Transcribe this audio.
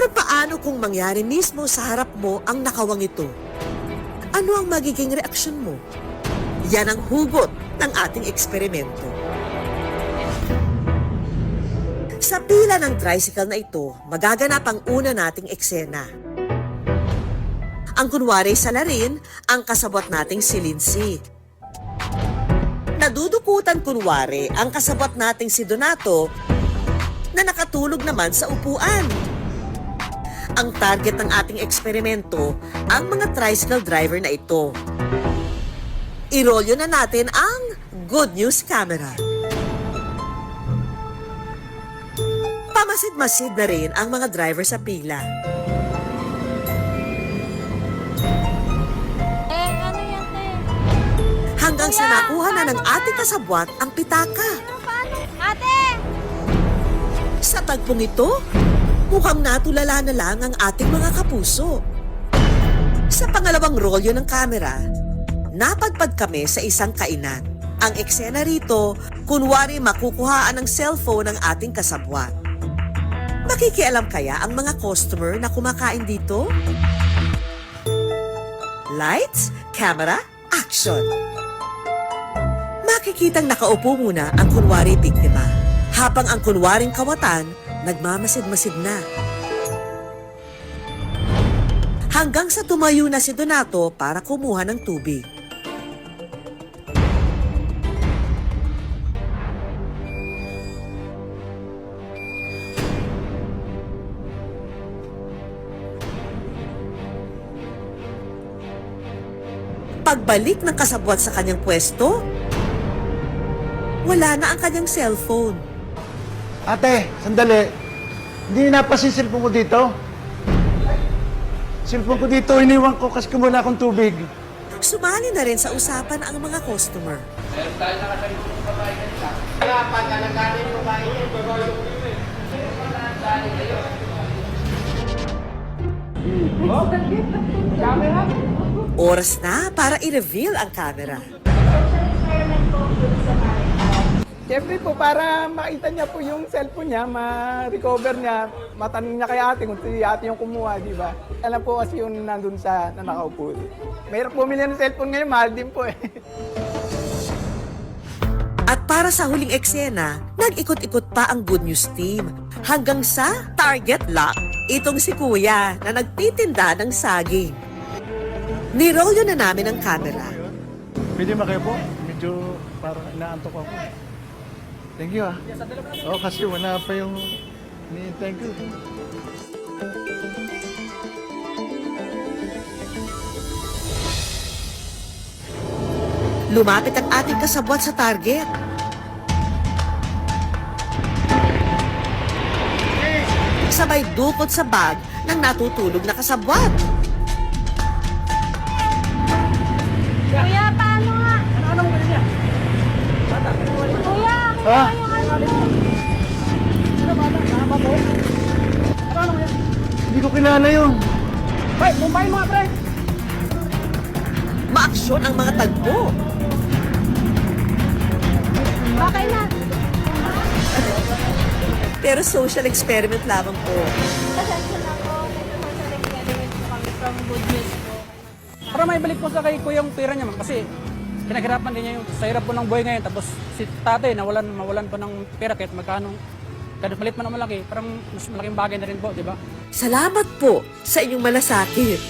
Pero paano kung mangyari mismo sa harap mo ang nakawang ito? Ano ang magiging reaksyon mo? Yan ang hugot ng ating eksperimento. Sa pila ng tricycle na ito, magaganap ang una nating eksena. Ang kunwari sa larin, ang kasabot nating si Lindsay. Nadudukutan kunwari ang kasabot nating si Donato na nakatulog naman sa upuan. Ang target ng ating eksperimento, ang mga tricycle driver na ito. Irolyo na natin ang good news camera. Pamasid-masid na rin ang mga driver sa pila. Ano yan, te? Hanggang sa nakuha na ng ating kasabwat ang pitaka. Paano? Ate! Sa tagpong ito, mukhang natulala na lang ang ating mga kapuso. Sa pangalawang rolyo ng kamera, napadpad kami sa isang kainan. Ang eksena rito, kunwari makukuhaan ng cellphone ng ating kasabwat. Makikialam kaya ang mga customer na kumakain dito? Lights, camera, action! Makikitang nakaupo muna ang kunwari biktima, habang ang kunwaring kawatan nagmamasid-masid na. Hanggang sa tumayo na si Donato para kumuha ng tubig. Pagbalik ng kasabwat sa kanyang pwesto, wala na ang kanyang cellphone. Ate, sandali. Hindi napasin cellphone ko dito. Cellphone ko dito, iniwan ko kasi muna akong tubig. Sumali na rin sa usapan ang mga customer. Oras na para i-reveal ang camera. Siyempre po, para makita niya po yung cellphone niya, ma-recover niya, matanong niya kay ate kung si ate yung kumuha, di ba? Alam po kasi yung nandun sa na nakaupo. Mahirap bumili ng cellphone ngayon, mahal din po eh. At para sa huling eksena, nag-ikot-ikot pa ang Good News team hanggang sa target lock. Itong si Kuya na nagtitinda ng saging. Nirolyo na namin ang camera. Pwede makayo po? Medyo parang inaantok ako. Thank you ah. Oo, kasi wala pa yung ni-thank you. Lumapit ang ating kasabwat sa target. Sabay dukot sa bag ng natutulog na kasabwat. Kuya, paano nga? Anong pwede niya? Kuya, Ah? yung ano? Sino ba? Nakapa po? Ano yan? Hindi ko kilala yun. Hoy, Mumbai mga pre! Maaksyon ang mga tagpo. Okay na. Pero social experiment lamang po. Pasensya na po. Medyo social experiment po kami from Good News po. Para may balik po sa kay kuya yung pera niya, ma'am. Kasi pinaghirapan din niya yung sa hirap po ng buhay ngayon. Tapos si tatay, mawalan pa ng pera kahit magkano. Kahit malit man ang malaki, parang mas malaking bagay na rin po, di ba? Salamat po sa inyong malasakit.